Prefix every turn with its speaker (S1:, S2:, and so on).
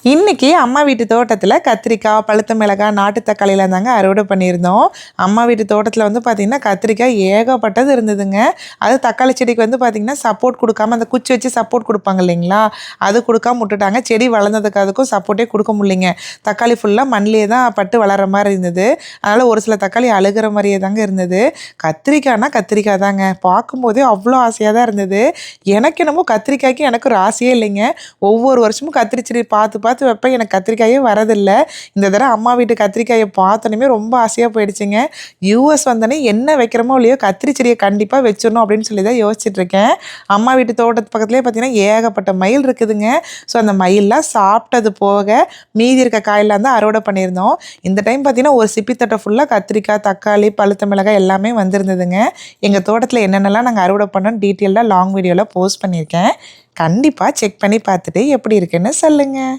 S1: இன்னைக்கு அம்மா வீட்டு தோட்டத்தில் கத்திரிக்காய், பழுத்த மிளகாய், நாட்டு தக்காளிலாம் தாங்க அறுவடை பண்ணியிருந்தோம். அம்மா வீட்டு தோட்டத்தில் வந்து பார்த்திங்கன்னா கத்திரிக்காய் ஏகப்பட்டது இருந்ததுங்க. அது தக்காளி செடிக்கு வந்து பார்த்திங்கன்னா சப்போர்ட் கொடுக்காம அந்த குச்சி வச்சு சப்போர்ட் கொடுப்பாங்க இல்லைங்களா, அது கொடுக்காம விட்டுட்டாங்க. செடி வளர்ந்ததுக்கு அதுக்கும் சப்போர்ட்டே கொடுக்க முடியலைங்க. தக்காளி ஃபுல்லாக மண்ணிலே தான் பட்டு வளர்கிற மாதிரி இருந்தது. அதனால் ஒரு சில தக்காளி அழுகிற மாதிரியே தாங்க இருந்தது. கத்திரிக்காய்னா கத்திரிக்காய் தாங்க. பார்க்கும்போதே அவ்வளோ ஆசையாக தான் இருந்தது. எனக்கு என்னமோ கத்திரிக்காய்க்கு எனக்கு ஒரு ஆசையே இல்லைங்க. ஒவ்வொரு வருஷமும் கத்திரி செடி பார்த்து பார்த்து வைப்பேன். எனக்கு கத்திரிக்காயே வரதில்லை. இந்த தடவை அம்மா வீட்டு கத்திரிக்காயை பார்த்தோன்னே ரொம்ப ஆசையாக போயிடுச்சுங்க. யூஎஸ் வந்தோடனே என்ன வைக்கிறோமோ இல்லையோ கத்திரி செடியை கண்டிப்பாக வச்சிடணும் அப்படின்னு சொல்லி தான் யோசிச்சுட்ருக்கேன். அம்மா வீட்டு தோட்டத்து பக்கத்துலேயே பார்த்தீங்கன்னா ஏகப்பட்ட மயில் இருக்குதுங்க. ஸோ அந்த மயிலெலாம் சாப்பிட்டது போக மீதி இருக்க காயெல்லாம் தான் அறுவடை பண்ணியிருந்தோம். இந்த டைம் பார்த்தீங்கன்னா ஒரு சிப்பித்தட்டை ஃபுல்லாக கத்திரிக்காய், தக்காளி, பழுத்த மிளகாய் எல்லாமே வந்திருந்ததுங்க. எங்கள் தோட்டத்தில் என்னென்னலாம் நாங்கள் அறுவடை பண்ணோன்னு டீட்டெயிலாக லாங் வீடியோவில் போஸ்ட் பண்ணியிருக்கேன். கண்டிப்பாக செக் பண்ணி பார்த்துட்டு எப்படி இருக்குன்னு சொல்லுங்கள்.